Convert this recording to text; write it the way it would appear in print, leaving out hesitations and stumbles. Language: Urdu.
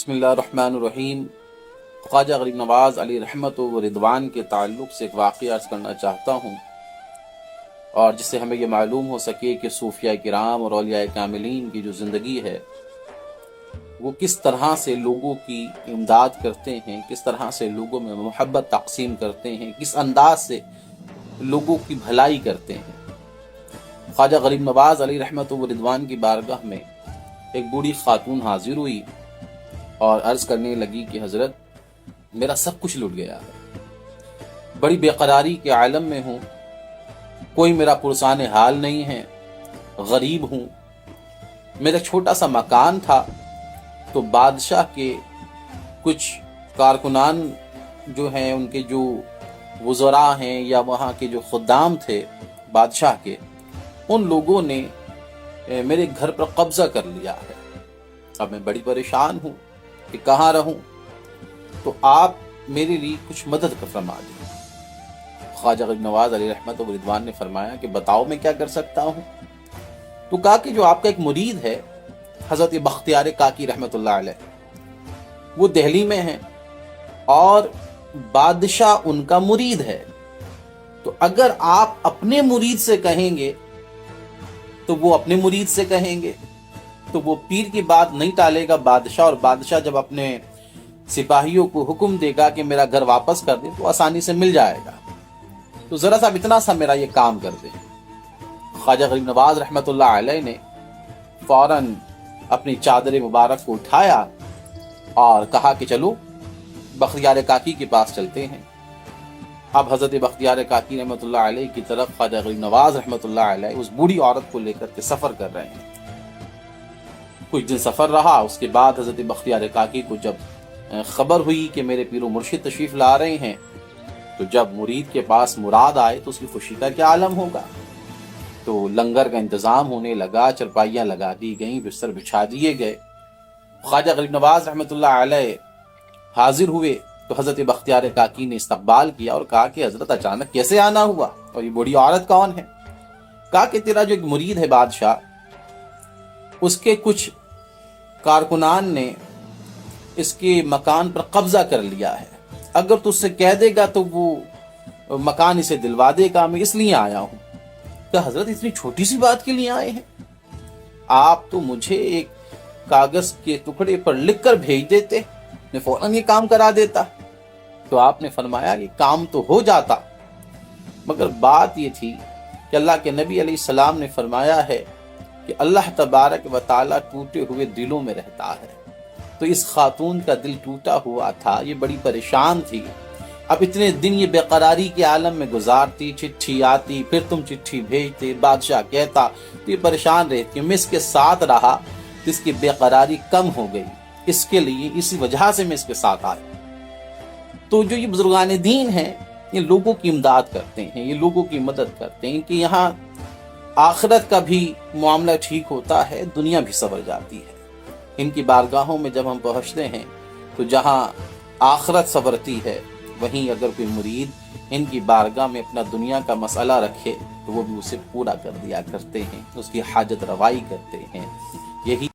بسم اللہ الرحمن الرحیم۔ خواجہ غریب نواز علیہ رحمت و رضوان کے تعلق سے ایک واقعہ عرض کرنا چاہتا ہوں، اور جس سے ہمیں یہ معلوم ہو سکے کہ صوفیاء کرام اور اولیاء کاملین کی جو زندگی ہے وہ کس طرح سے لوگوں کی امداد کرتے ہیں، کس طرح سے لوگوں میں محبت تقسیم کرتے ہیں، کس انداز سے لوگوں کی بھلائی کرتے ہیں۔ خواجہ غریب نواز علیہ رحمت و رضوان کی بارگاہ میں ایک بوڑھی خاتون حاضر ہوئی اور عرض کرنے لگی کہ حضرت، میرا سب کچھ لٹ گیا ہے، بڑی بے قراری کے عالم میں ہوں، کوئی میرا پرسان حال نہیں ہے، غریب ہوں، میرا چھوٹا سا مکان تھا تو بادشاہ کے کچھ کارکنان جو ہیں، ان کے جو وزراء ہیں یا وہاں کے جو خدام تھے بادشاہ کے، ان لوگوں نے میرے گھر پر قبضہ کر لیا ہے۔ اب میں بڑی پریشان ہوں کہ کہاں رہوں، تو آپ میرے لیے کچھ مدد کا فرما دیں۔ خواجہ غریب نواز علیہ رحمت و رضوان نے فرمایا کہ بتاؤ میں کیا کر سکتا ہوں۔ تو کہا کہ جو آپ کا ایک مرید ہے حضرت بختیار کاکی رحمت اللہ علیہ، وہ دہلی میں ہیں اور بادشاہ ان کا مرید ہے، تو اگر آپ اپنے مرید سے کہیں گے تو وہ اپنے مرید سے کہیں گے، تو وہ پیر کی بات نہیں ٹالے گا بادشاہ، اور بادشاہ جب اپنے سپاہیوں کو حکم دے گا کہ میرا گھر واپس کر دیں تو آسانی سے مل جائے گا، تو ذرا سا اتنا سا میرا یہ کام کر دیں۔ خواجہ غریب نواز رحمت اللہ علیہ نے فوراً اپنی چادر مبارک کو اٹھایا اور کہا کہ چلو بختیار کاکی کے پاس چلتے ہیں۔ اب حضرت بختیار کاکی رحمت اللہ علیہ کی طرف خواجہ غریب نواز رحمت اللہ علیہ اس بوڑھی عورت کو لے کر کے سفر کر رہے ہیں۔ کچھ دن سفر رہا، اس کے بعد حضرت بختیار کاکی کو جب خبر ہوئی کہ میرے پیر و مرشد تشریف لا رہے ہیں، تو جب مرید کے پاس مراد آئے تو اس کی خوشی کا کیا عالم ہوگا۔ تو لنگر کا انتظام ہونے لگا، چرپائیاں لگا دی گئیں، بستر بچھا دیے گئے۔ خواجہ غریب نواز رحمت اللہ علیہ حاضر ہوئے تو حضرت بختیار کاکی نے استقبال کیا اور کہا کہ حضرت اچانک کیسے آنا ہوا، اور یہ بوڑھی عورت کون ہے؟ کہا کہ تیرا جو ایک مرید ہے بادشاہ، اس کے کچھ کارکنان نے اس کے مکان پر قبضہ کر لیا ہے، اگر تو اس سے کہہ دے گا تو وہ مکان اسے دلوا دے گا، میں اس لیے آیا ہوں۔ کہ حضرت اتنی چھوٹی سی بات کے لیے آئے ہیں، آپ تو مجھے ایک کاغذ کے ٹکڑے پر لکھ کر بھیج دیتے، میں فوراً یہ کام کرا دیتا۔ تو آپ نے فرمایا کہ کام تو ہو جاتا، مگر بات یہ تھی کہ اللہ کے نبی علیہ السلام نے فرمایا ہے کہ اللہ تبارک و تعالیٰ ٹوٹے ہوئے دلوں میں رہتا ہے، تو اس خاتون کا دل ٹوٹا ہوا تھا، یہ بڑی پریشان تھی، اب اتنے دن یہ بے قراری کے عالم میں گزارتی، چٹھی آتی، پھر تم چٹھی بھیجتے، بادشاہ کہتا، تو یہ پریشان رہتی، میں اس کے ساتھ رہا تو اس کی بے قراری کم ہو گئی، اس کے لیے اسی وجہ سے میں اس کے ساتھ آیا۔ تو جو یہ بزرگان دین ہیں، یہ لوگوں کی امداد کرتے ہیں، یہ لوگوں کی مدد کرتے ہیں، کہ یہاں آخرت کا بھی معاملہ ٹھیک ہوتا ہے، دنیا بھی سنور جاتی ہے۔ ان کی بارگاہوں میں جب ہم پہنچتے ہیں تو جہاں آخرت سنورتی ہے، وہیں اگر کوئی مرید ان کی بارگاہ میں اپنا دنیا کا مسئلہ رکھے تو وہ بھی اسے پورا کر دیا کرتے ہیں، اس کی حاجت روائی کرتے ہیں۔ یہی